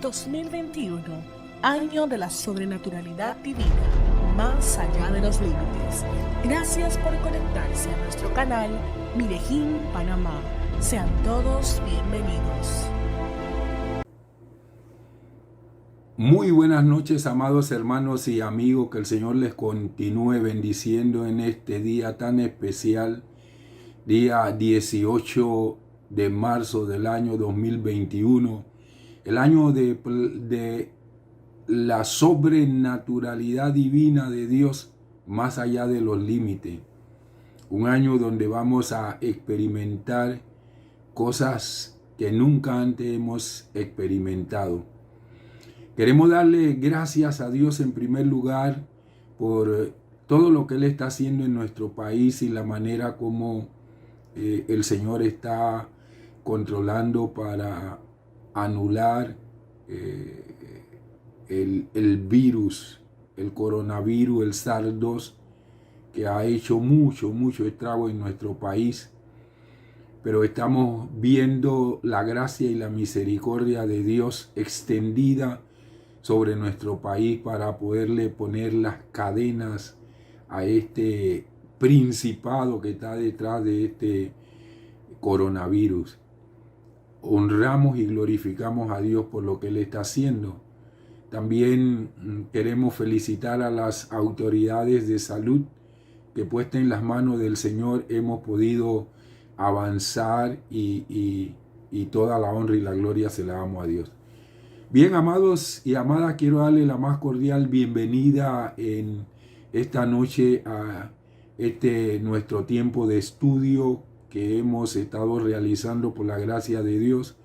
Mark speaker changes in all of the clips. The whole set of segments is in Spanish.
Speaker 1: 2021, año de la sobrenaturalidad divina, más allá de los límites. Gracias por conectarse a nuestro canal Mirejín Panamá. Sean todos bienvenidos.
Speaker 2: Muy buenas noches, amados hermanos y amigos, que el Señor les continúe bendiciendo en este día tan especial, día 18 de marzo del año 2021, el año de la sobrenaturalidad divina de Dios más allá de los límites, un año donde vamos a experimentar cosas que nunca antes hemos experimentado. Queremos darle gracias a Dios en primer lugar por todo lo que Él está haciendo en nuestro país y la manera como el Señor está controlando para anular el virus, el coronavirus, el SARS-2, que ha hecho mucho estrago en nuestro país. Pero estamos viendo la gracia y la misericordia de Dios extendida sobre nuestro país para poderle poner las cadenas a este principado que está detrás de este coronavirus. Honramos y glorificamos a Dios por lo que Él está haciendo. También queremos felicitar a las autoridades de salud que, puesta en las manos del Señor, hemos podido avanzar y toda la honra y la gloria se la damos a Dios. Bien, amados y amadas, quiero darle la más cordial bienvenida en esta noche a nuestro tiempo de estudio que hemos estado realizando por la gracia de Dios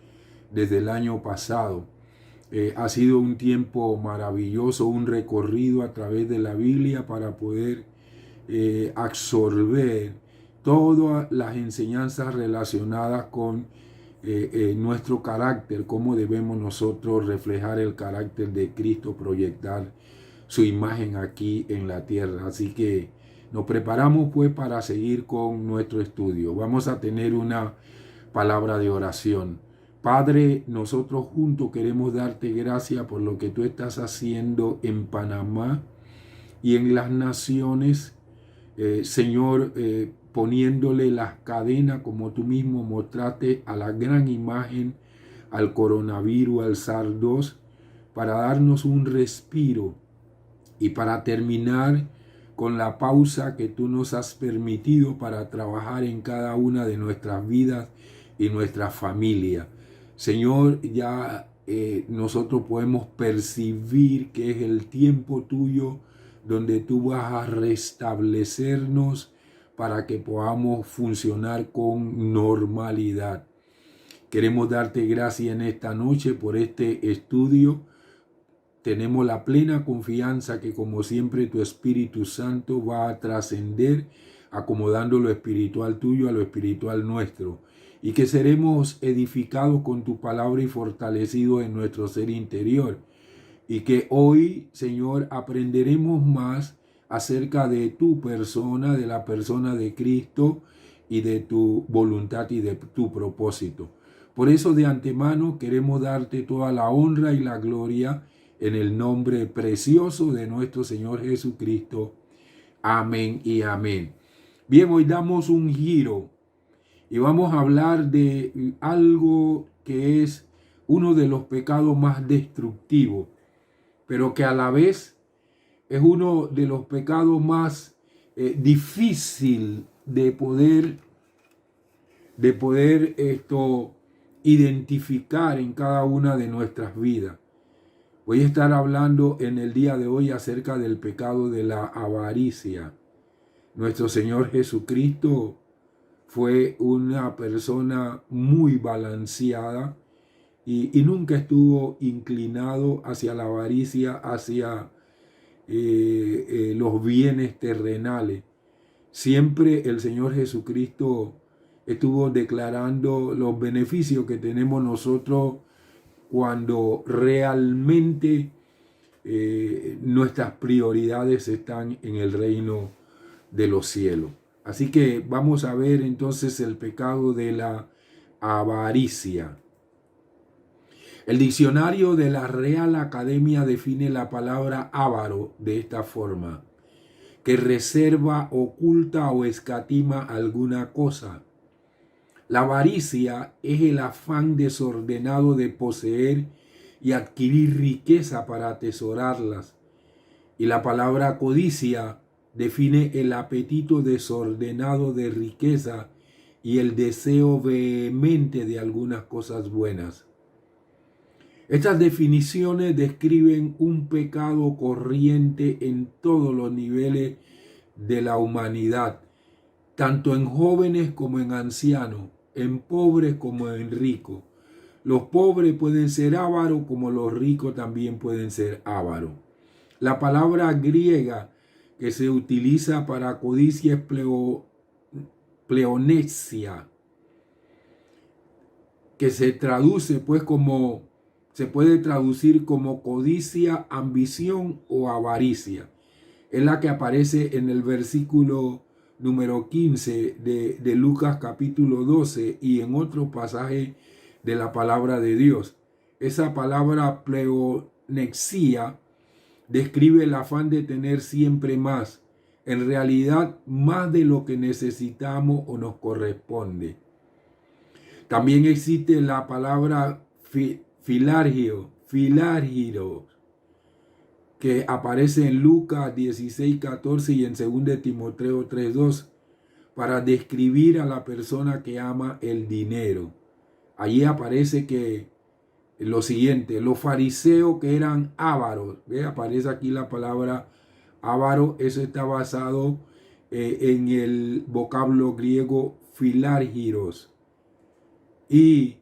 Speaker 2: desde el año pasado. Ha sido un tiempo maravilloso, un recorrido a través de la Biblia para poder absorber todas las enseñanzas relacionadas con nuestro carácter, cómo debemos nosotros reflejar el carácter de Cristo, proyectar su imagen aquí en la tierra. Así que nos preparamos pues para seguir con nuestro estudio. Vamos a tener una palabra de oración. Padre, nosotros juntos queremos darte gracias por lo que tú estás haciendo en Panamá y en las naciones, Señor, poniéndole las cadenas, como tú mismo mostraste, a la gran imagen, al coronavirus, al SARS-2, para darnos un respiro y para terminar con la pausa que tú nos has permitido para trabajar en cada una de nuestras vidas y nuestra familia. Señor, ya nosotros podemos percibir que es el tiempo tuyo donde tú vas a restablecernos para que podamos funcionar con normalidad. Queremos darte gracias en esta noche por este estudio. Tenemos la plena confianza que, como siempre, tu Espíritu Santo va a trascender, acomodando lo espiritual tuyo a lo espiritual nuestro, y que seremos edificados con tu palabra y fortalecidos en nuestro ser interior. Y que hoy, Señor, aprenderemos más acerca de tu persona, de la persona de Cristo y de tu voluntad y de tu propósito. Por eso, de antemano, queremos darte toda la honra y la gloria en el nombre precioso de nuestro Señor Jesucristo. Amén y amén. Bien, hoy damos un giro y vamos a hablar de algo que es uno de los pecados más destructivos, pero que a la vez es uno de los pecados más difícil de poder identificar en cada una de nuestras vidas. Voy a estar hablando en el día de hoy acerca del pecado de la avaricia. Nuestro Señor Jesucristo fue una persona muy balanceada y nunca estuvo inclinado hacia la avaricia, hacia los bienes terrenales. Siempre el Señor Jesucristo estuvo declarando los beneficios que tenemos nosotros cuando realmente nuestras prioridades están en el reino de los cielos. Así que vamos a ver entonces el pecado de la avaricia. El diccionario de la Real Academia define la palabra avaro de esta forma: que reserva, oculta o escatima alguna cosa. La avaricia es el afán desordenado de poseer y adquirir riqueza para atesorarlas. Y la palabra codicia define el apetito desordenado de riqueza y el deseo vehemente de algunas cosas buenas. Estas definiciones describen un pecado corriente en todos los niveles de la humanidad, tanto en jóvenes como en ancianos, en pobres como en ricos. Los pobres pueden ser ávaros, como los ricos también pueden ser ávaros. La palabra griega que se utiliza para codicia es pleonexia, que se traduce pues como, se puede traducir como codicia, ambición o avaricia. Es la que aparece en el versículo número 15 de Lucas capítulo 12 y en otro pasaje de la palabra de Dios. Esa palabra pleonexia describe el afán de tener siempre más, en realidad más de lo que necesitamos o nos corresponde. También existe la palabra filargio, que aparece en Lucas 16:14 y en 2 Timoteo 3:2 para describir a la persona que ama el dinero. Allí aparece que lo siguiente: los fariseos que eran ávaros, ¿ve? Aparece aquí la palabra avaro. Eso está basado en el vocablo griego filargiros. Y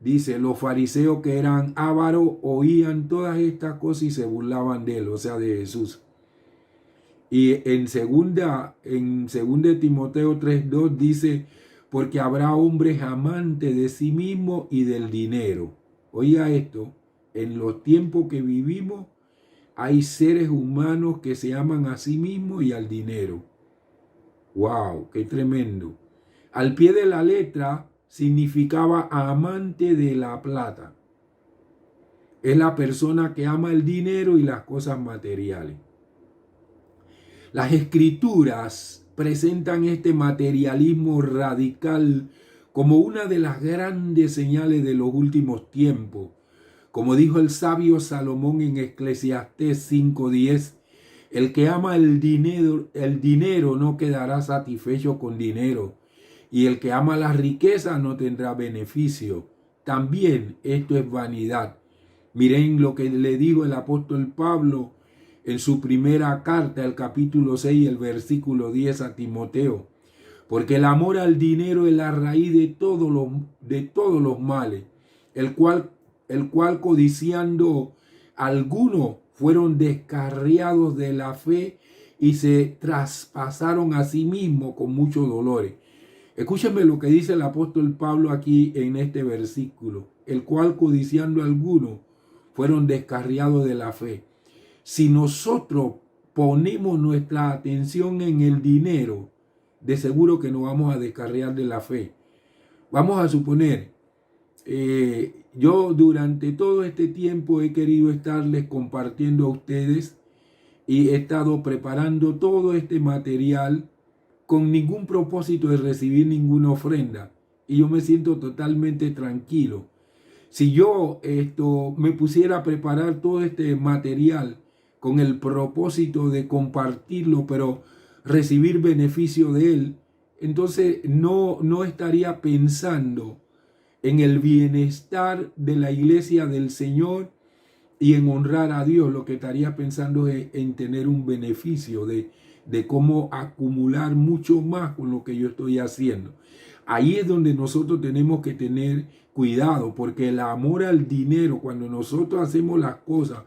Speaker 2: dice, los fariseos que eran ávaros oían todas estas cosas y se burlaban de él, o sea, de Jesús. Y en segunda Timoteo 3:2 dice, porque habrá hombres amantes de sí mismos y del dinero. Oiga esto, en los tiempos que vivimos hay seres humanos que se aman a sí mismos y al dinero. ¡Wow! ¡Qué tremendo! Al pie de la letra significaba amante de la plata. Es la persona que ama el dinero y las cosas materiales. Las escrituras presentan este materialismo radical como una de las grandes señales de los últimos tiempos. Como dijo el sabio Salomón en Eclesiastés 5:10, el que ama el dinero no quedará satisfecho con dinero, y el que ama la riqueza no tendrá beneficio. También esto es vanidad. Miren lo que le dijo el apóstol Pablo en su primera carta, el capítulo 6, el versículo 10 a Timoteo. Porque el amor al dinero es la raíz de todos los males, el cual codiciando algunos fueron descarriados de la fe y se traspasaron a sí mismos con muchos dolores. Escúchenme lo que dice el apóstol Pablo aquí en este versículo, el cual codiciando algunos fueron descarriados de la fe. Si nosotros ponemos nuestra atención en el dinero, de seguro que nos vamos a descarriar de la fe. Vamos a suponer, yo durante todo este tiempo he querido estarles compartiendo a ustedes y he estado preparando todo este material con ningún propósito de recibir ninguna ofrenda, y yo me siento totalmente tranquilo. Si yo me pusiera a preparar todo este material con el propósito de compartirlo, pero recibir beneficio de él, entonces no estaría pensando en el bienestar de la iglesia del Señor y en honrar a Dios. Lo que estaría pensando es en tener un beneficio de cómo acumular mucho más con lo que yo estoy haciendo. Ahí es donde nosotros tenemos que tener cuidado, porque el amor al dinero, cuando nosotros hacemos las cosas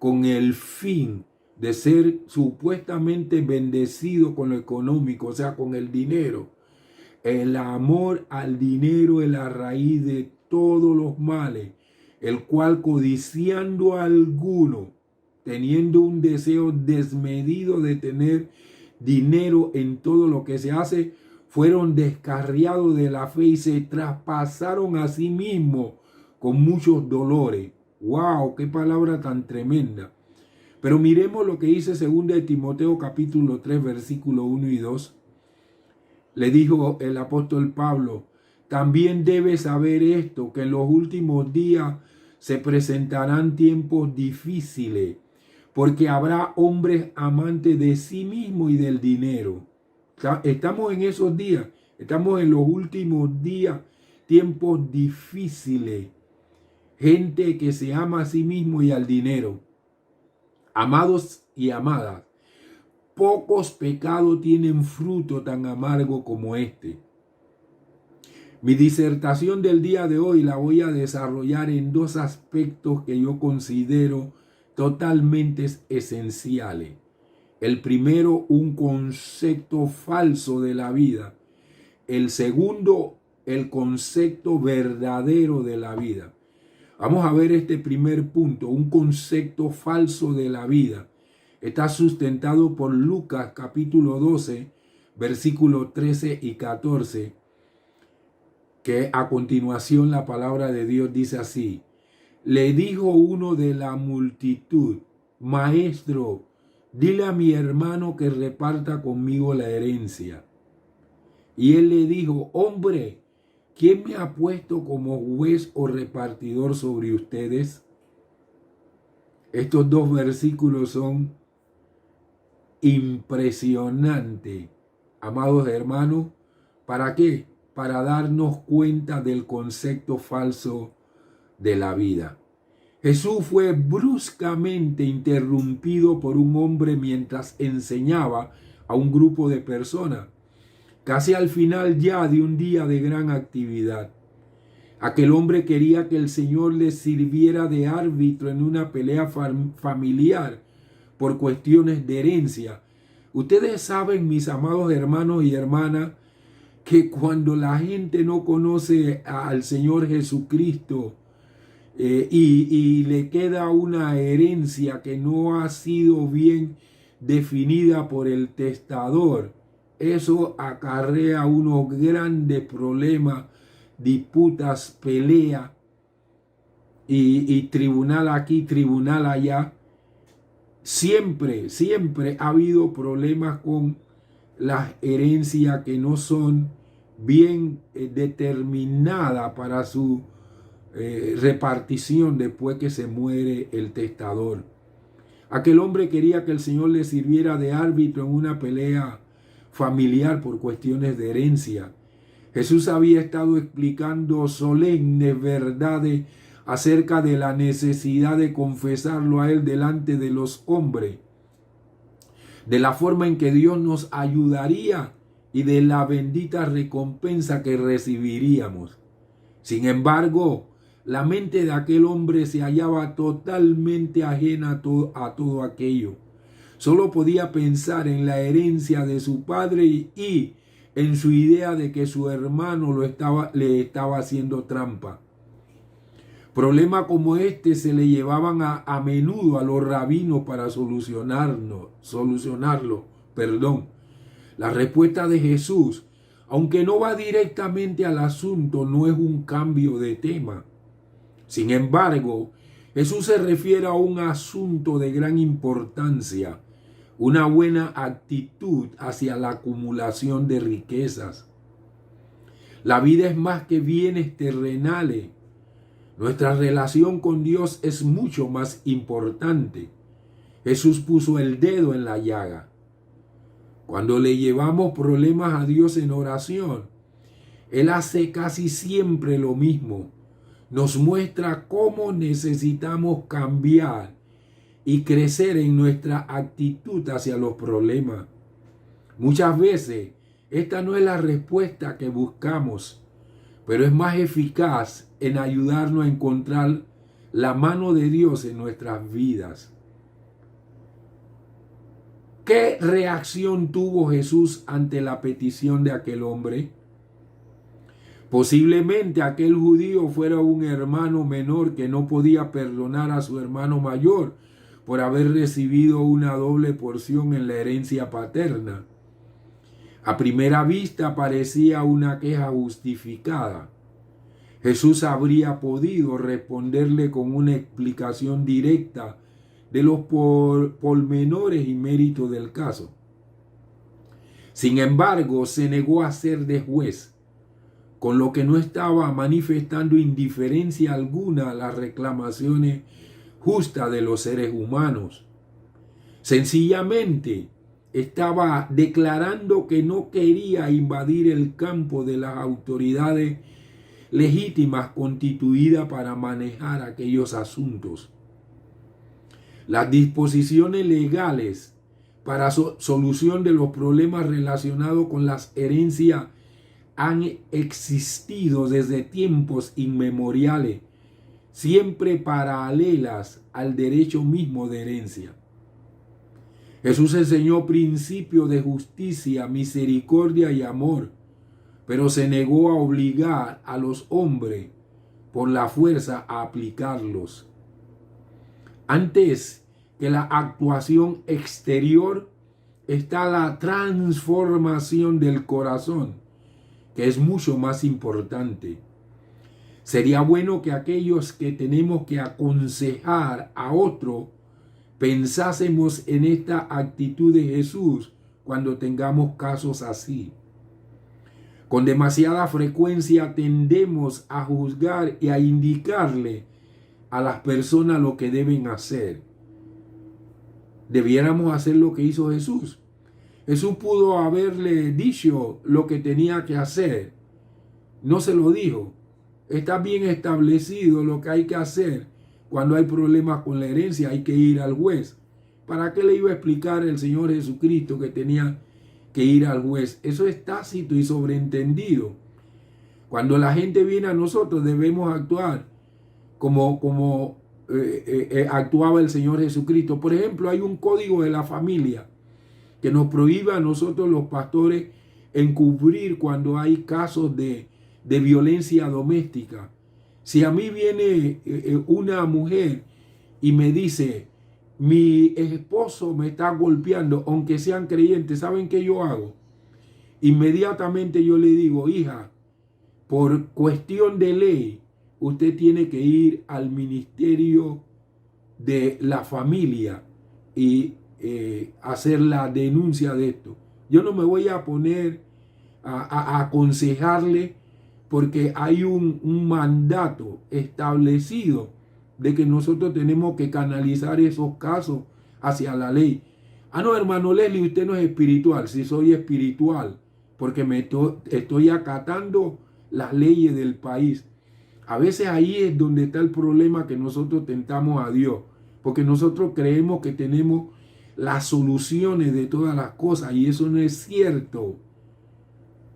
Speaker 2: con el fin de ser supuestamente bendecido con lo económico, o sea, con el dinero, el amor al dinero es la raíz de todos los males, el cual codiciando a alguno, teniendo un deseo desmedido de tener dinero en todo lo que se hace, fueron descarriados de la fe y se traspasaron a sí mismos con muchos dolores. ¡Wow! ¡Qué palabra tan tremenda! Pero miremos lo que dice 2 Timoteo capítulo 3, versículo 1 y 2. Le dijo el apóstol Pablo: también debes saber esto, que en los últimos días se presentarán tiempos difíciles, porque habrá hombres amantes de sí mismos y del dinero. Estamos en esos días, estamos en los últimos días, tiempos difíciles. Gente que se ama a sí mismo y al dinero. Amados y amadas, pocos pecados tienen fruto tan amargo como este. Mi disertación del día de hoy la voy a desarrollar en dos aspectos que yo considero totalmente esenciales. El primero, un concepto falso de la vida. El segundo, el concepto verdadero de la vida. Vamos a ver este primer punto, un concepto falso de la vida. Está sustentado por Lucas capítulo 12, versículos 13 y 14, que a continuación la palabra de Dios dice así: le dijo uno de la multitud: maestro, dile a mi hermano que reparta conmigo la herencia. Y él le dijo: hombre, ¿quién me ha puesto como juez o repartidor sobre ustedes? Estos dos versículos son impresionantes, amados hermanos. ¿Para qué? Para darnos cuenta del concepto falso de la vida. Jesús fue bruscamente interrumpido por un hombre mientras enseñaba a un grupo de personas, casi al final ya de un día de gran actividad. Aquel hombre quería que el Señor le sirviera de árbitro en una pelea familiar por cuestiones de herencia. Ustedes saben, mis amados hermanos y hermanas, que cuando la gente no conoce al Señor Jesucristo y le queda una herencia que no ha sido bien definida por el testador, eso acarrea unos grandes problemas, disputas, pelea y tribunal aquí, tribunal allá. Siempre ha habido problemas con las herencias que no son bien determinadas para su repartición después que se muere el testador. Aquel hombre quería que el Señor le sirviera de árbitro en una pelea familiar por cuestiones de herencia. Jesús había estado explicando solemnes verdades acerca de la necesidad de confesarlo a Él delante de los hombres, de la forma en que Dios nos ayudaría y de la bendita recompensa que recibiríamos. Sin embargo, la mente de aquel hombre se hallaba totalmente ajena a todo aquello. Solo podía pensar en la herencia de su padre y en su idea de que su hermano le estaba haciendo trampa. Problemas como este se le llevaban a menudo a los rabinos para solucionarlo. La respuesta de Jesús, aunque no va directamente al asunto, no es un cambio de tema. Sin embargo, Jesús se refiere a un asunto de gran importancia: una buena actitud hacia la acumulación de riquezas. La vida es más que bienes terrenales. Nuestra relación con Dios es mucho más importante. Jesús puso el dedo en la llaga. Cuando le llevamos problemas a Dios en oración, Él hace casi siempre lo mismo. Nos muestra cómo necesitamos cambiar y crecer en nuestra actitud hacia los problemas. Muchas veces esta no es la respuesta que buscamos, pero es más eficaz en ayudarnos a encontrar la mano de Dios en nuestras vidas. ¿Qué reacción tuvo Jesús ante la petición de aquel hombre? Posiblemente aquel judío fuera un hermano menor que no podía perdonar a su hermano mayor por haber recibido una doble porción en la herencia paterna. A primera vista parecía una queja justificada. Jesús habría podido responderle con una explicación directa de los pormenores y méritos del caso. Sin embargo, se negó a ser de juez, con lo que no estaba manifestando indiferencia alguna a las reclamaciones justas de los seres humanos. Sencillamente estaba declarando que no quería invadir el campo de las autoridades legítimas constituidas para manejar aquellos asuntos. Las disposiciones legales para solución de los problemas relacionados con las herencias han existido desde tiempos inmemoriales, siempre paralelas al derecho mismo de herencia. Jesús enseñó principios de justicia, misericordia y amor, pero se negó a obligar a los hombres por la fuerza a aplicarlos. Antes que la actuación exterior está la transformación del corazón, que es mucho más importante. Sería bueno que aquellos que tenemos que aconsejar a otro pensásemos en esta actitud de Jesús cuando tengamos casos así. Con demasiada frecuencia tendemos a juzgar y a indicarle a las personas lo que deben hacer. Debiéramos hacer lo que hizo Jesús. Jesús pudo haberle dicho lo que tenía que hacer. No se lo dijo. Está bien establecido lo que hay que hacer. Cuando hay problemas con la herencia hay que ir al juez. ¿Para qué le iba a explicar el Señor Jesucristo que tenía que ir al juez? Eso es tácito y sobreentendido. Cuando la gente viene a nosotros debemos actuar como actuaba el Señor Jesucristo. Por ejemplo, hay un código de la familia que nos prohíbe a nosotros los pastores encubrir cuando hay casos de violencia doméstica. Si a mí viene una mujer y me dice, mi esposo me está golpeando, aunque sean creyentes, ¿saben qué yo hago? Inmediatamente yo le digo, hija, por cuestión de ley, usted tiene que ir al ministerio de la familia y hacer la denuncia de esto. Yo no me voy a poner a aconsejarle porque hay un mandato establecido de que nosotros tenemos que canalizar esos casos hacia la ley. Ah, no, hermano Leslie, usted no es espiritual. Sí, soy espiritual porque estoy acatando las leyes del país. A veces ahí es donde está el problema, que nosotros tentamos a Dios, porque nosotros creemos que tenemos las soluciones de todas las cosas y eso no es cierto.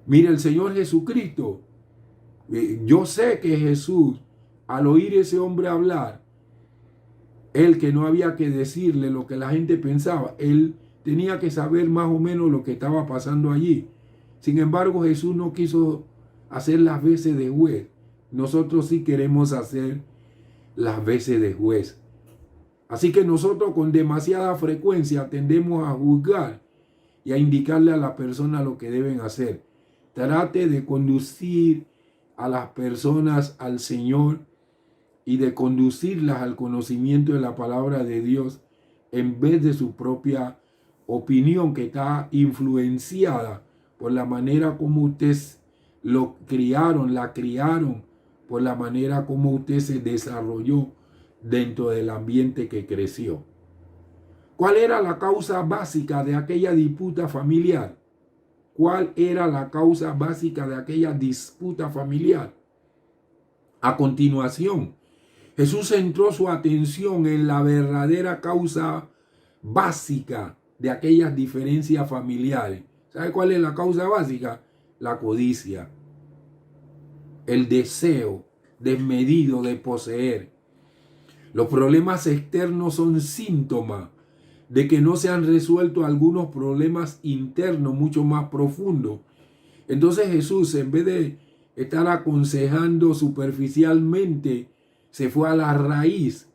Speaker 2: Mira, el Señor Jesucristo, yo sé que Jesús, al oír ese hombre hablar, él que no había que decirle lo que la gente pensaba, él tenía que saber más o menos lo que estaba pasando allí. Sin embargo, Jesús no quiso hacer las veces de juez. Nosotros sí queremos hacer las veces de juez. Así que nosotros con demasiada frecuencia tendemos a juzgar y a indicarle a la persona lo que deben hacer. Trate de conducir a las personas al Señor y de conducirlas al conocimiento de la palabra de Dios en vez de su propia opinión, que está influenciada por la manera como ustedes lo criaron, la criaron, por la manera como usted se desarrolló dentro del ambiente que creció. ¿Cuál era la causa básica de aquella disputa familiar? ¿Cuál era la causa básica de aquella disputa familiar? A continuación, Jesús centró su atención en la verdadera causa básica de aquellas diferencias familiares. ¿Sabe cuál es la causa básica? La codicia. El deseo desmedido de poseer. Los problemas externos son síntomas de que no se han resuelto algunos problemas internos mucho más profundos. Entonces Jesús, en vez de estar aconsejando superficialmente, se fue a la raíz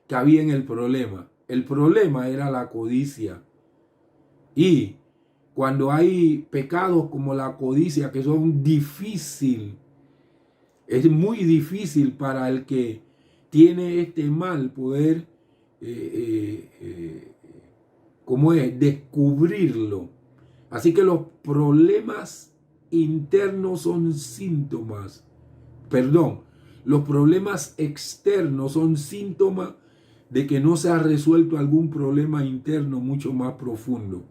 Speaker 2: que había en el problema. El problema era la codicia. Y cuando hay pecados como la codicia que son difíciles Es muy difícil para el que tiene este mal poder, ¿cómo es?, descubrirlo. Así que los problemas internos son síntomas, los problemas externos son síntomas de que no se ha resuelto algún problema interno mucho más profundo.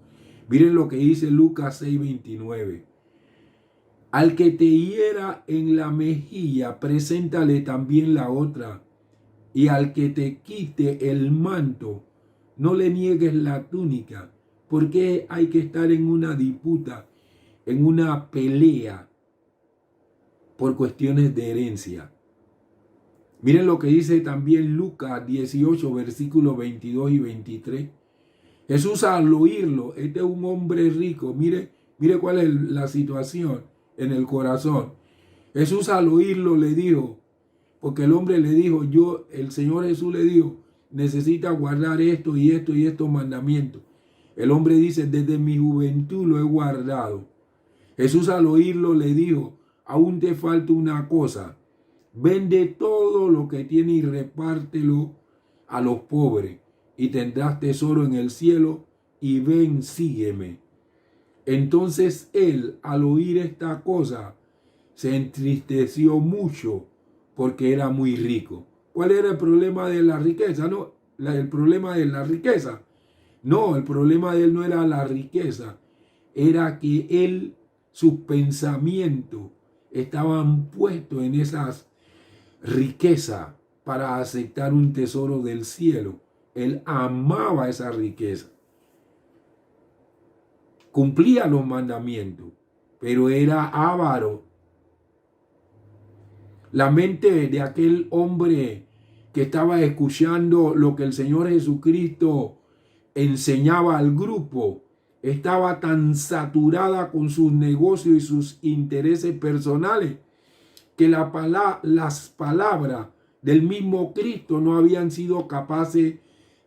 Speaker 2: Miren lo que dice Lucas 6:29. Al que te hiera en la mejilla, preséntale también la otra. Y al que te quite el manto, no le niegues la túnica. Porque hay que estar en una disputa, en una pelea por cuestiones de herencia. Miren lo que dice también Lucas 18, versículos 22 y 23. Jesús, al oírlo, este es un hombre rico. Mire cuál es la situación en el corazón. Jesús, al oírlo, le dijo, porque el hombre le dijo, el Señor Jesús le dijo, necesita guardar esto y esto y estos mandamientos. El hombre dice, desde mi juventud lo he guardado. Jesús, al oírlo, le dijo, aún te falta una cosa. Vende todo lo que tienes y repártelo a los pobres, y tendrás tesoro en el cielo, y ven, sígueme. Entonces él, al oír esta cosa, se entristeció mucho, porque era muy rico. ¿Cuál era el problema de la riqueza? No, el problema de la riqueza. No, el problema de él no era la riqueza, era que sus pensamientos estaban puestos en esas riqueza para aceptar un tesoro del cielo. Él amaba esa riqueza. Cumplía los mandamientos, pero era avaro. La mente de aquel hombre que estaba escuchando lo que el Señor Jesucristo enseñaba al grupo estaba tan saturada con sus negocios y sus intereses personales que las palabras del mismo Cristo no habían sido capaces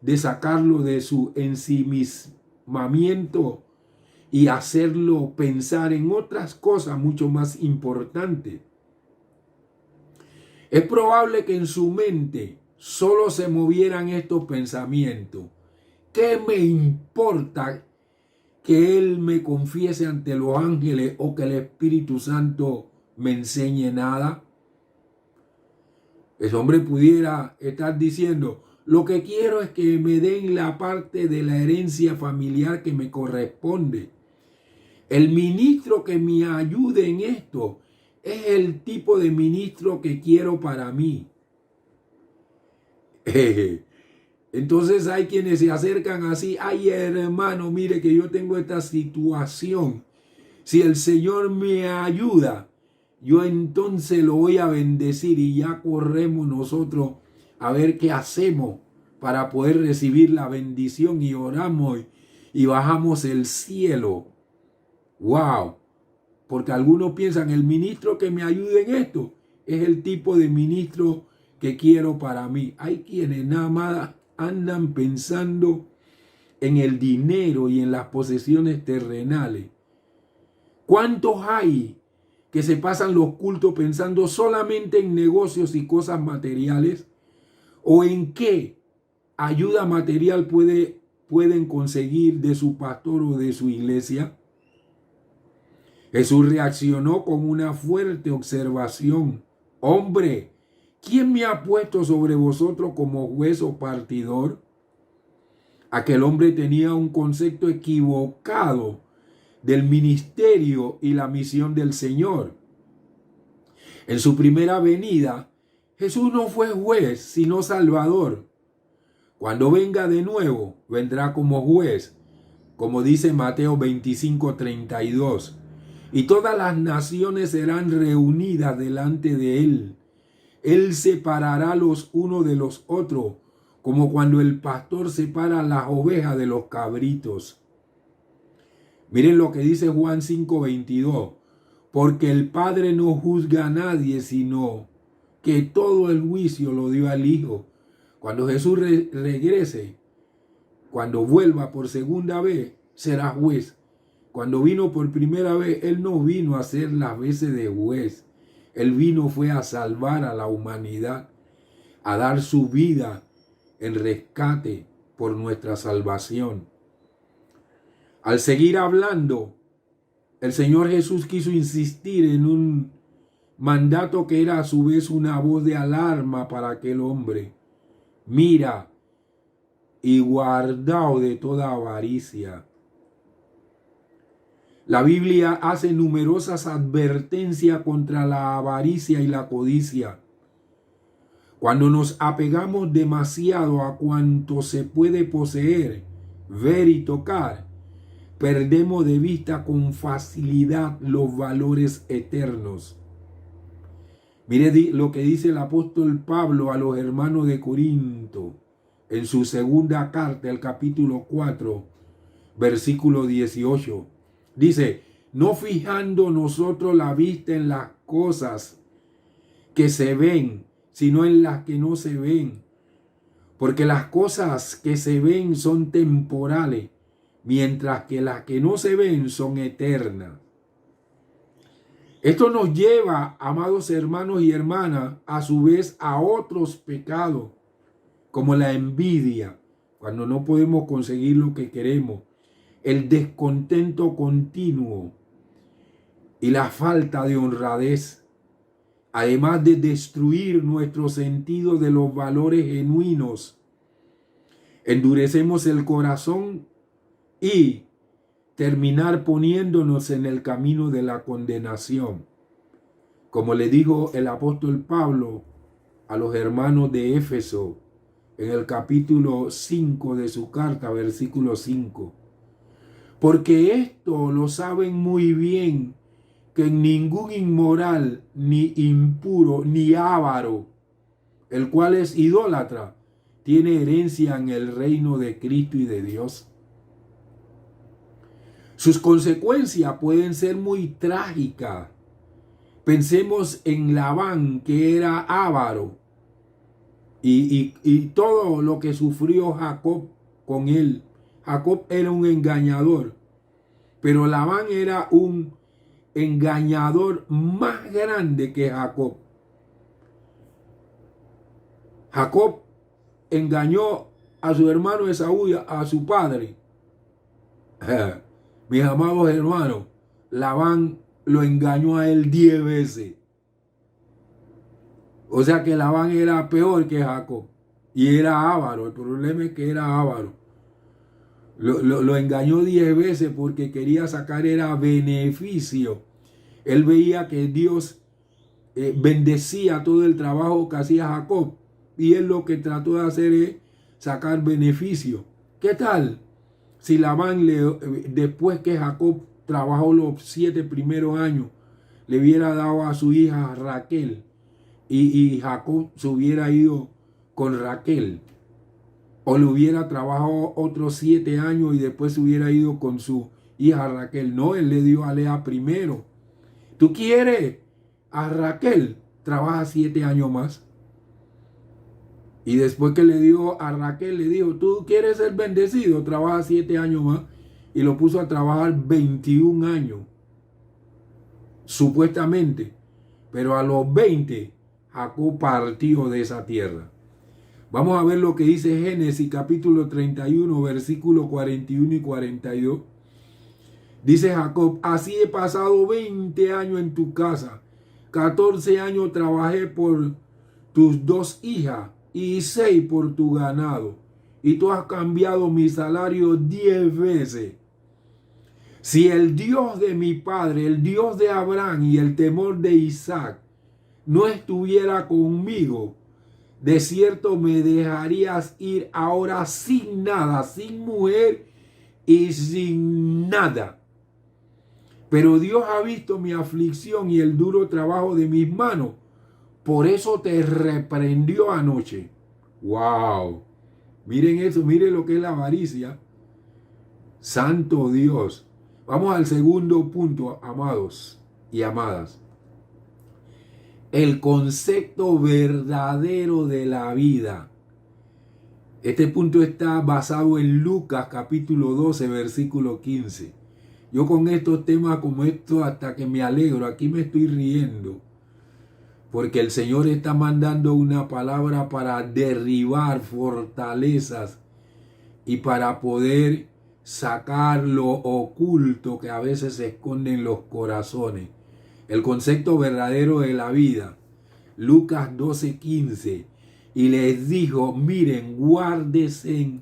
Speaker 2: de sacarlo de su ensimismamiento y hacerlo pensar en otras cosas mucho más importantes. Es probable que en su mente solo se movieran estos pensamientos. ¿Qué me importa que Él me confiese ante los ángeles o que el Espíritu Santo me enseñe nada? Ese hombre pudiera estar diciendo, lo que quiero es que me den la parte de la herencia familiar que me corresponde. El ministro que me ayude en esto es el tipo de ministro que quiero para mí. Entonces hay quienes se acercan así, ay hermano, mire que yo tengo esta situación. Si el Señor me ayuda, yo entonces lo voy a bendecir, y ya corremos nosotros a ver qué hacemos para poder recibir la bendición, y oramos y bajamos el cielo. ¡Wow! Porque algunos piensan, el ministro que me ayude en esto es el tipo de ministro que quiero para mí. Hay quienes nada más andan pensando en el dinero y en las posesiones terrenales. ¿Cuántos hay que se pasan los cultos pensando solamente en negocios y cosas materiales? ¿O en qué ayuda material pueden conseguir de su pastor o de su iglesia? Jesús reaccionó con una fuerte observación. Hombre, ¿quién me ha puesto sobre vosotros como juez o partidor? Aquel hombre tenía un concepto equivocado del ministerio y la misión del Señor. En su primera venida, Jesús no fue juez, sino salvador. Cuando venga de nuevo, vendrá como juez, como dice Mateo 25:32. Y todas las naciones serán reunidas delante de él. Él separará los unos de los otros, como cuando el pastor separa las ovejas de los cabritos. Miren lo que dice Juan 5:22. Porque el Padre no juzga a nadie, sino que todo el juicio lo dio al Hijo. Cuando Jesús regrese, cuando vuelva por segunda vez, será juez. Cuando vino por primera vez, Él no vino a hacer las veces de juez. Él vino fue a salvar a la humanidad, a dar su vida en rescate por nuestra salvación. Al seguir hablando, el Señor Jesús quiso insistir en un mandato que era a su vez una voz de alarma para aquel hombre. Mira y guardado de toda avaricia. La Biblia hace numerosas advertencias contra la avaricia y la codicia. Cuando nos apegamos demasiado a cuanto se puede poseer, ver y tocar, perdemos de vista con facilidad los valores eternos. Mire lo que dice el apóstol Pablo a los hermanos de Corinto en su segunda carta, el capítulo 4, versículo 18. Dice, no fijando nosotros la vista en las cosas que se ven, sino en las que no se ven. Porque las cosas que se ven son temporales, mientras que las que no se ven son eternas. Esto nos lleva, amados hermanos y hermanas, a su vez a otros pecados, como la envidia, cuando no podemos conseguir lo que queremos, el descontento continuo y la falta de honradez, además de destruir nuestro sentido de los valores genuinos. Endurecemos el corazón y terminar poniéndonos en el camino de la condenación. Como le dijo el apóstol Pablo a los hermanos de Éfeso en el capítulo 5 de su carta, versículo 5. Porque esto lo saben muy bien, que ningún inmoral, ni impuro, ni avaro, el cual es idólatra, tiene herencia en el reino de Cristo y de Dios. Sus consecuencias pueden ser muy trágicas. Pensemos en Labán, que era avaro, y todo lo que sufrió Jacob con él. Jacob era un engañador, pero Labán era un engañador más grande que Jacob. Jacob engañó a su hermano Esaú, a su padre. Mis amados hermanos, Labán lo engañó a él 10 veces. O sea que Labán era peor que Jacob y era avaro. El problema es que era avaro. Lo engañó 10 veces porque quería sacar era beneficio. Él veía que Dios bendecía todo el trabajo que hacía Jacob y él lo que trató de hacer es sacar beneficio. ¿Qué tal si Labán, después que Jacob trabajó los 7 primeros años, le hubiera dado a su hija Raquel y Jacob se hubiera ido con Raquel? O le hubiera trabajado otros 7 años y después se hubiera ido con su hija Raquel. No, él le dio a Lea primero. ¿Tú quieres a Raquel? Trabaja 7 años más. Y después que le dio a Raquel, le dijo, ¿tú quieres ser bendecido? Trabaja 7 años más. Y lo puso a trabajar 21 años. Supuestamente. Pero a los 20, Jacob partió de esa tierra. Vamos a ver lo que dice Génesis capítulo 31, versículos 41 y 42. Dice Jacob, así he pasado 20 años en tu casa. 14 años trabajé por tus 2 hijas y 6 por tu ganado. Y tú has cambiado mi salario 10 veces. Si el Dios de mi padre, el Dios de Abraham y el temor de Isaac no estuviera conmigo, de cierto me dejarías ir ahora sin nada, sin mujer y sin nada. Pero Dios ha visto mi aflicción y el duro trabajo de mis manos. Por eso te reprendió anoche. ¡Wow! Miren eso, miren lo que es la avaricia. Santo Dios. Vamos al segundo punto, amados y amadas. El concepto verdadero de la vida. Este punto está basado en Lucas capítulo 12, versículo 15. Yo con estos temas como estos hasta que me alegro, aquí me estoy riendo. porque el Señor está mandando una palabra para derribar fortalezas y para poder sacar lo oculto que a veces se esconde en los corazones. El concepto verdadero de la vida. Lucas 12:15. Y les dijo, miren, guárdese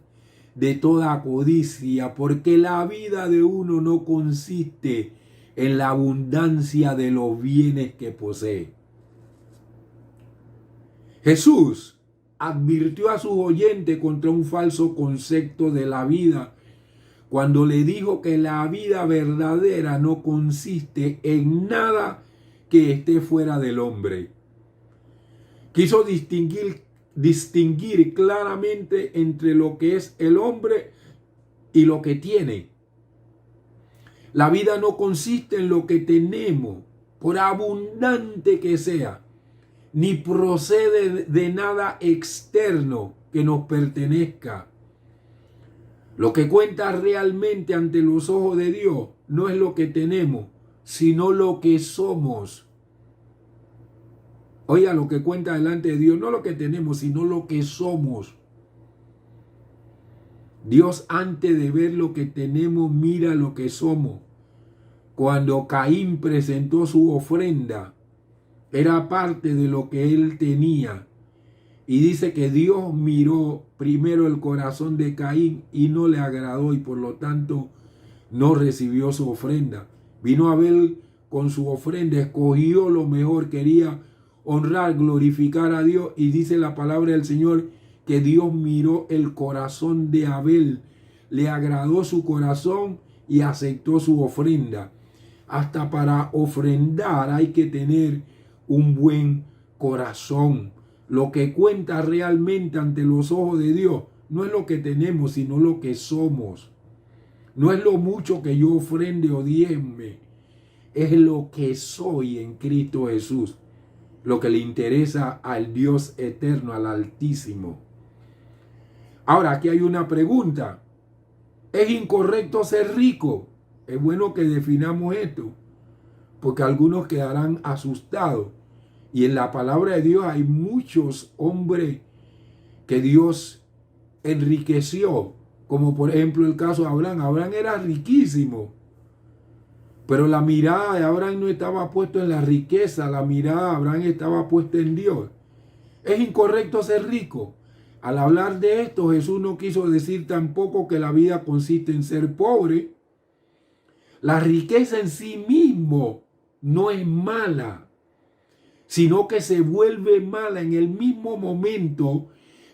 Speaker 2: de toda codicia, porque la vida de uno no consiste en la abundancia de los bienes que posee. Jesús advirtió a sus oyentes contra un falso concepto de la vida cuando le dijo que la vida verdadera no consiste en nada que esté fuera del hombre. Quiso distinguir claramente entre lo que es el hombre y lo que tiene. La vida no consiste en lo que tenemos, por abundante que sea, ni procede de nada externo que nos pertenezca. Lo que cuenta realmente ante los ojos de Dios no es lo que tenemos, sino lo que somos. Oiga, lo que cuenta delante de Dios, no lo que tenemos, sino lo que somos. Dios, antes de ver lo que tenemos, mira lo que somos. Cuando Caín presentó su ofrenda, era parte de lo que él tenía. Y dice que Dios miró primero el corazón de Caín y no le agradó y por lo tanto no recibió su ofrenda. Vino Abel con su ofrenda, escogió lo mejor, quería honrar, glorificar a Dios, y dice la palabra del Señor que Dios miró el corazón de Abel, le agradó su corazón y aceptó su ofrenda. Hasta para ofrendar hay que tener un buen corazón. Lo que cuenta realmente ante los ojos de Dios no es lo que tenemos, sino lo que somos. No es lo mucho que yo ofrende o diezme, es lo que soy en Cristo Jesús, lo que le interesa al Dios eterno, al Altísimo. Ahora, aquí hay una pregunta. ¿Es incorrecto ser rico? Es bueno que definamos esto, porque algunos quedarán asustados. Y en la palabra de Dios hay muchos hombres que Dios enriqueció, como por ejemplo el caso de Abraham. Abraham era riquísimo, pero la mirada de Abraham no estaba puesta en la riqueza, la mirada de Abraham estaba puesta en Dios. ¿Es incorrecto ser rico? Al hablar de esto, Jesús no quiso decir tampoco que la vida consiste en ser pobre. La riqueza en sí mismo no es mala, sino que se vuelve mala en el mismo momento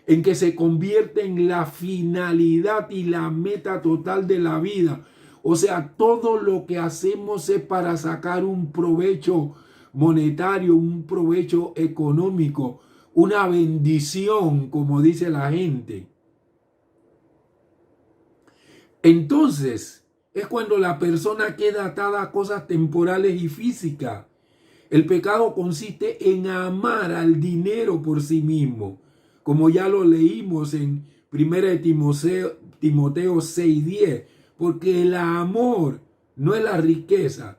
Speaker 2: en que se convierte en la finalidad y la meta total de la vida. O sea, todo lo que hacemos es para sacar un provecho monetario, un provecho económico, una bendición, como dice la gente. Entonces, es cuando la persona queda atada a cosas temporales y físicas. El pecado consiste en amar al dinero por sí mismo, como ya lo leímos en 1 Timoteo 6:10, porque el amor no es la riqueza,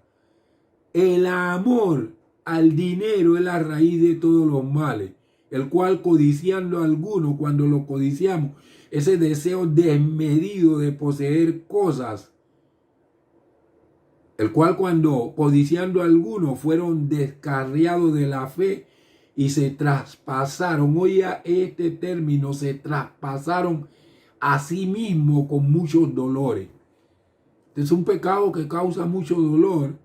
Speaker 2: el amor al dinero es la raíz de todos los males, el cual codiciando a alguno, cuando lo codiciamos, ese deseo desmedido de poseer cosas, el cual cuando codiciando a algunos fueron descarriados de la fe y se traspasaron, oiga este término, se traspasaron a sí mismos con muchos dolores. Este es un pecado que causa mucho dolor.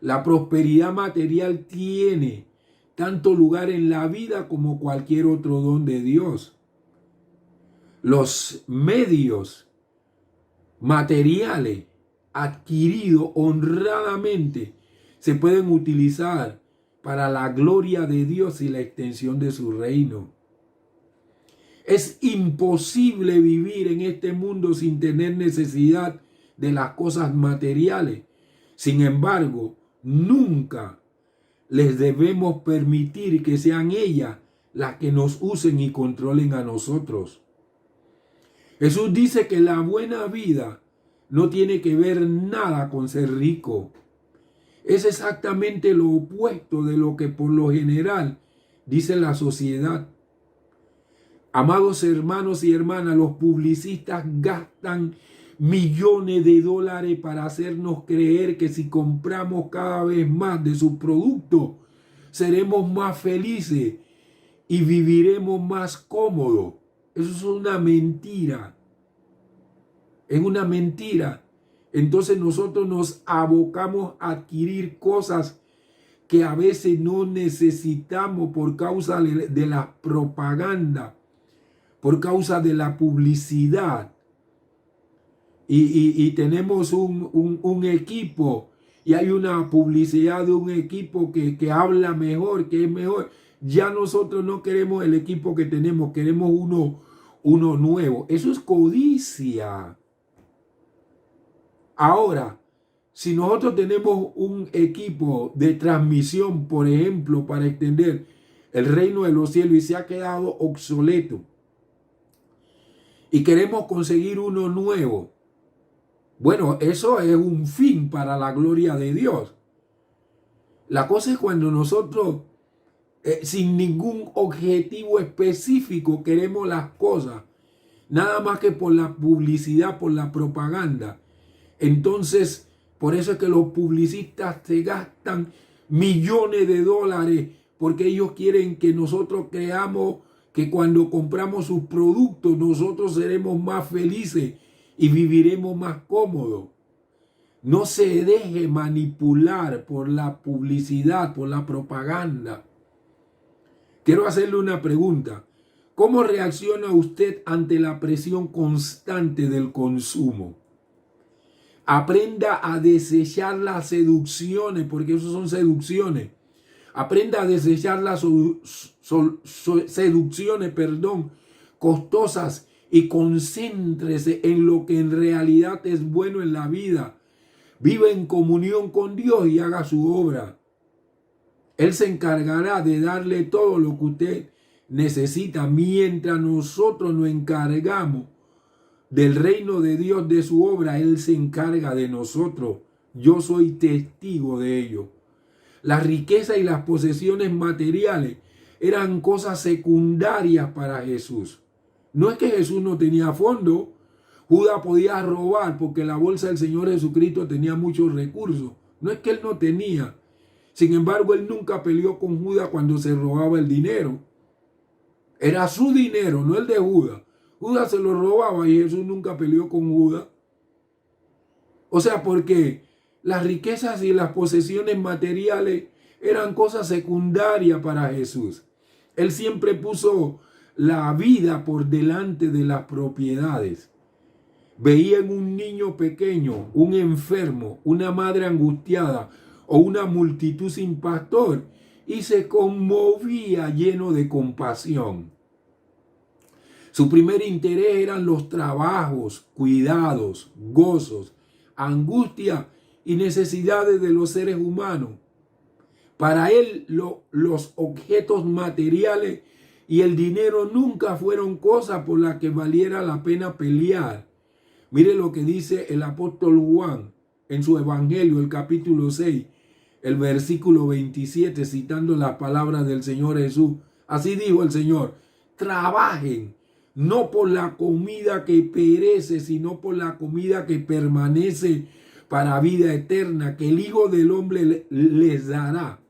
Speaker 2: La prosperidad material tiene tanto lugar en la vida como cualquier otro don de Dios. Los medios materiales adquirido honradamente se pueden utilizar para la gloria de Dios y la extensión de su reino. Es imposible vivir en este mundo sin tener necesidad de las cosas materiales. Sin embargo, nunca les debemos permitir que sean ellas las que nos usen y controlen a nosotros. Jesús dice que la buena vida no tiene que ver nada con ser rico. Es exactamente lo opuesto de lo que por lo general dice la sociedad. Amados hermanos y hermanas, los publicistas gastan millones de dólares para hacernos creer que si compramos cada vez más de sus productos, seremos más felices y viviremos más cómodos. Eso es una mentira. Es una mentira. Entonces nosotros nos abocamos a adquirir cosas que a veces no necesitamos por causa de la propaganda, por causa de la publicidad. Y tenemos un equipo y hay una publicidad de un equipo que habla mejor, que es mejor. Ya nosotros no queremos el equipo que tenemos, queremos uno nuevo. Eso es codicia. Ahora, si nosotros tenemos un equipo de transmisión, por ejemplo, para extender el reino de los cielos y se ha quedado obsoleto y queremos conseguir uno nuevo, bueno, eso es un fin para la gloria de Dios. La cosa es cuando nosotros, sin ningún objetivo específico, queremos las cosas, nada más que por la publicidad, por la propaganda. Entonces, por eso es que los publicistas se gastan millones de dólares, porque ellos quieren que nosotros creamos que cuando compramos sus productos, nosotros seremos más felices y viviremos más cómodos. No se deje manipular por la publicidad, por la propaganda. Quiero hacerle una pregunta. ¿Cómo reacciona usted ante la presión constante del consumo? Aprenda a desechar las seducciones, porque eso son seducciones. Aprenda a desechar las seducciones, costosas, y concéntrese en lo que en realidad es bueno en la vida. Vive en comunión con Dios y haga su obra. Él se encargará de darle todo lo que usted necesita mientras nosotros nos encargamos del reino de Dios, de su obra. Él se encarga de nosotros. Yo soy testigo de ello. La riqueza y las posesiones materiales eran cosas secundarias para Jesús. No es que Jesús no tenía fondo. Judas podía robar porque la bolsa del Señor Jesucristo tenía muchos recursos. No es que él no tenía. Sin embargo, él nunca peleó con Judas cuando se robaba el dinero. Era su dinero, no el de Judas. Judas se lo robaba y Jesús nunca peleó con Judas. O sea, porque las riquezas y las posesiones materiales eran cosas secundarias para Jesús. Él siempre puso la vida por delante de las propiedades. Veía en un niño pequeño, un enfermo, una madre angustiada o una multitud sin pastor y se conmovía lleno de compasión. Su primer interés eran los trabajos, cuidados, gozos, angustia y necesidades de los seres humanos. Para él los objetos materiales y el dinero nunca fueron cosas por las que valiera la pena pelear. Mire lo que dice el apóstol Juan en su evangelio, el capítulo 6, el versículo 27, citando las palabras del Señor Jesús. Así dijo el Señor: trabajen no por la comida que perece, sino por la comida que permanece para vida eterna, que el Hijo del Hombre les dará.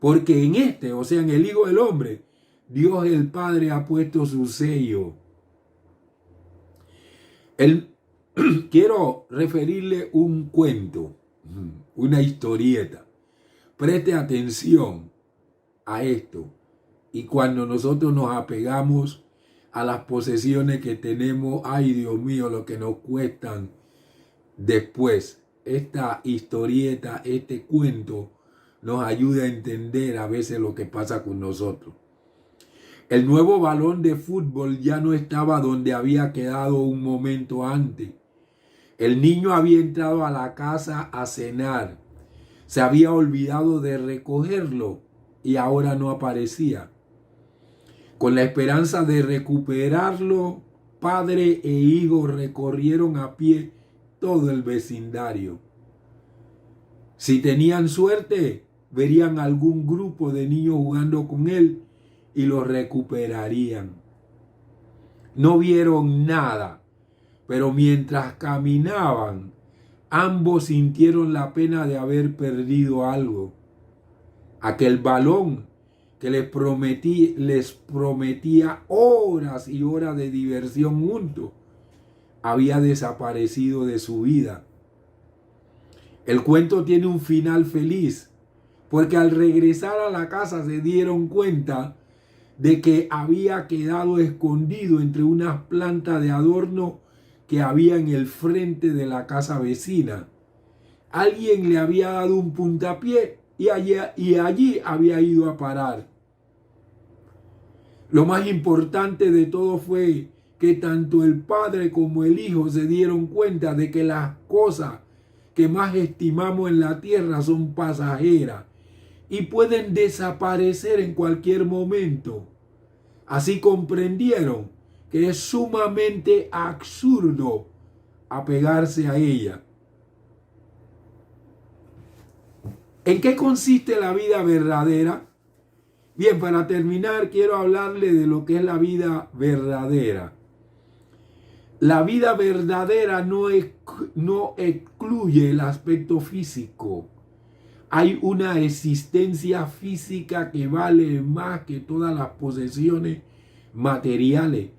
Speaker 2: Porque en este, o sea, en el Hijo del Hombre, Dios el Padre ha puesto su sello. Quiero referirle un cuento, una historieta. Preste atención a esto. Y cuando nosotros nos apegamos a las posesiones que tenemos, ay Dios mío, lo que nos cuestan después. Esta historieta, este cuento, nos ayuda a entender a veces lo que pasa con nosotros. El nuevo balón de fútbol ya no estaba donde había quedado un momento antes. El niño había entrado a la casa a cenar. Se había olvidado de recogerlo y ahora no aparecía. Con la esperanza de recuperarlo, padre e hijo recorrieron a pie todo el vecindario. Si tenían suerte, verían algún grupo de niños jugando con él y lo recuperarían. No vieron nada, pero mientras caminaban, ambos sintieron la pena de haber perdido algo. Aquel balón que les prometía horas y horas de diversión juntos había desaparecido de su vida. El cuento tiene un final feliz, porque al regresar a la casa se dieron cuenta de que había quedado escondido entre unas plantas de adorno que había en el frente de la casa vecina. Alguien le había dado un puntapié y allí había ido a parar. Lo más importante de todo fue que tanto el padre como el hijo se dieron cuenta de que las cosas que más estimamos en la tierra son pasajeras y pueden desaparecer en cualquier momento. Así comprendieron que es sumamente absurdo apegarse a ella. ¿En qué consiste la vida verdadera? Bien, para terminar, quiero hablarle de lo que es la vida verdadera. La vida verdadera no excluye el aspecto físico. Hay una existencia física que vale más que todas las posesiones materiales.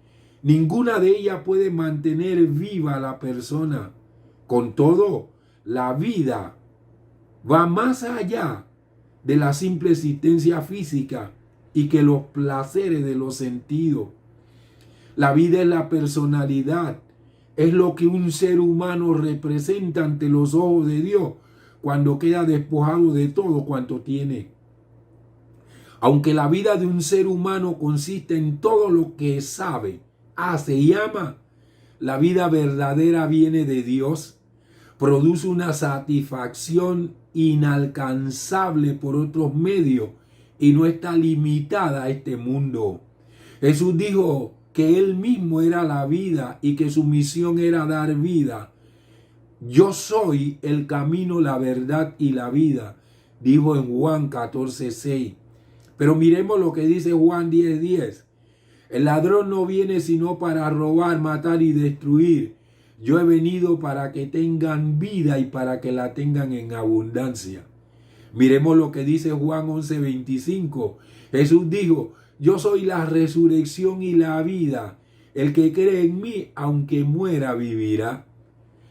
Speaker 2: Ninguna de ellas puede mantener viva a la persona. Con todo, la vida va más allá de la simple existencia física y que los placeres de los sentidos. La vida es la personalidad, es lo que un ser humano representa ante los ojos de Dios cuando queda despojado de todo cuanto tiene. Aunque la vida de un ser humano consiste en todo lo que sabe, hace y ama, la vida verdadera viene de Dios, produce una satisfacción inalcanzable por otros medios y no está limitada a este mundo. Jesús dijo que Él mismo era la vida y que su misión era dar vida. Yo soy el camino, la verdad y la vida, dijo en Juan 14:6. Pero miremos lo que dice Juan 10:10. El ladrón no viene sino para robar, matar y destruir. Yo he venido para que tengan vida y para que la tengan en abundancia. Miremos lo que dice Juan 11:25. Jesús dijo: yo soy la resurrección y la vida. El que cree en mí, aunque muera, vivirá.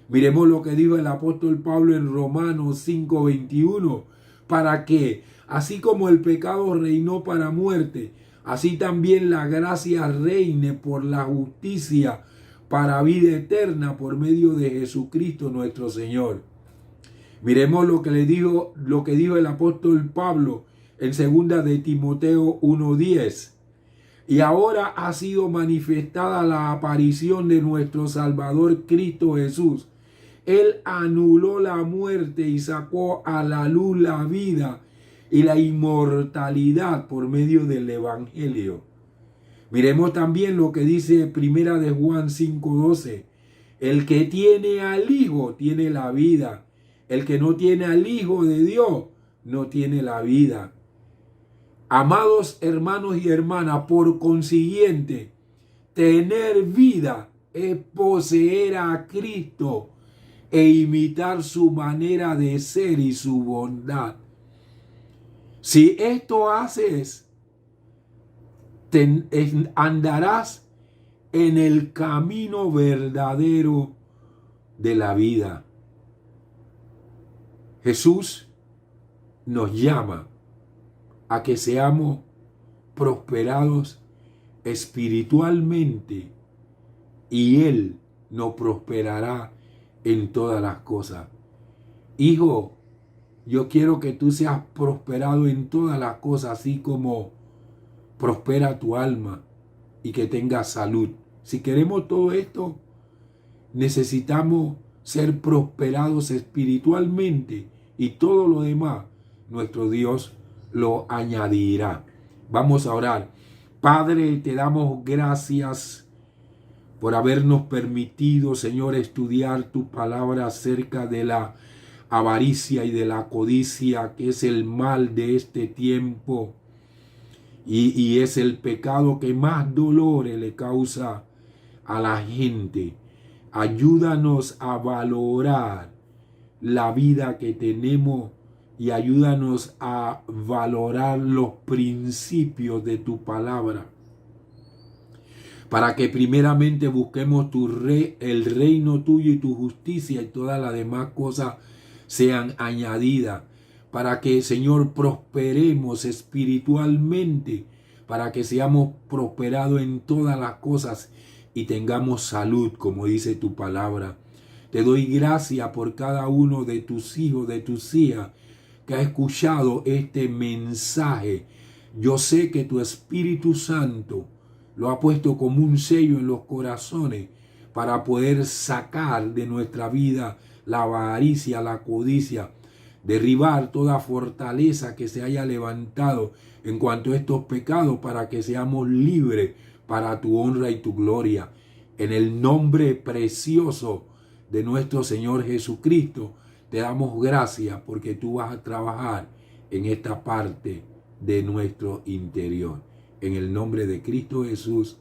Speaker 2: Miremos lo que dijo el apóstol Pablo en Romanos 5:21. Para que, así como el pecado reinó para muerte, así también la gracia reine por la justicia para vida eterna por medio de Jesucristo nuestro Señor. Miremos lo que dijo el apóstol Pablo en 2 de Timoteo 1:10. Y ahora ha sido manifestada la aparición de nuestro Salvador Cristo Jesús. Él anuló la muerte y sacó a la luz la vida y la inmortalidad por medio del Evangelio. Miremos también lo que dice 1 de Juan 5:12. El que tiene al Hijo tiene la vida. El que no tiene al Hijo de Dios no tiene la vida. Amados hermanos y hermanas, por consiguiente, tener vida es poseer a Cristo e imitar su manera de ser y su bondad. Si esto haces, andarás en el camino verdadero de la vida. Jesús nos llama a que seamos prosperados espiritualmente y Él nos prosperará en todas las cosas. Hijo, yo quiero que tú seas prosperado en todas las cosas, así como prospera tu alma y que tengas salud. Si queremos todo esto, necesitamos ser prosperados espiritualmente y todo lo demás, nuestro Dios lo añadirá. Vamos a orar. Padre, te damos gracias por habernos permitido, Señor, estudiar tu palabra acerca de la avaricia y de la codicia, que es el mal de este tiempo y es el pecado que más dolores le causa a la gente. Ayúdanos a valorar la vida que tenemos y ayúdanos a valorar los principios de tu palabra, para que primeramente busquemos el reino tuyo y tu justicia, y todas las demás cosas sean añadidas, para que, Señor, prosperemos espiritualmente, para que seamos prosperados en todas las cosas y tengamos salud, como dice tu palabra. Te doy gracias por cada uno de tus hijos, de tus hijas, que ha escuchado este mensaje. Yo sé que tu Espíritu Santo lo ha puesto como un sello en los corazones para poder sacar de nuestra vida la avaricia, la codicia, derribar toda fortaleza que se haya levantado en cuanto a estos pecados, para que seamos libres para tu honra y tu gloria. En el nombre precioso de nuestro Señor Jesucristo, te damos gracias porque tú vas a trabajar en esta parte de nuestro interior. En el nombre de Cristo Jesús.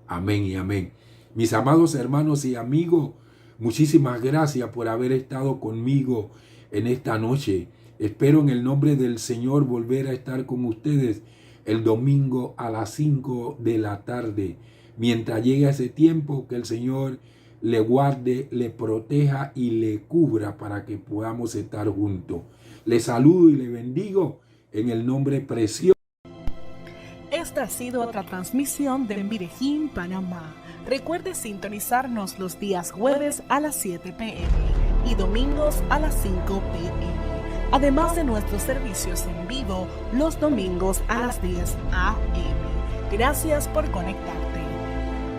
Speaker 2: Amén y amén. Mis amados hermanos y amigos, muchísimas gracias por haber estado conmigo en esta noche. Espero en el nombre del Señor volver a estar con ustedes el domingo a las 5 de la tarde. Mientras llegue ese tiempo, que el Señor le guarde, le proteja y le cubra para que podamos estar juntos. Le saludo y le bendigo en el nombre precioso.
Speaker 1: Esta ha sido otra transmisión de Medellín, Panamá. Recuerde sintonizarnos los días jueves a las 7 p.m. y domingos a las 5 p.m. Además de nuestros servicios en vivo los domingos a las 10 a.m. Gracias por conectarte.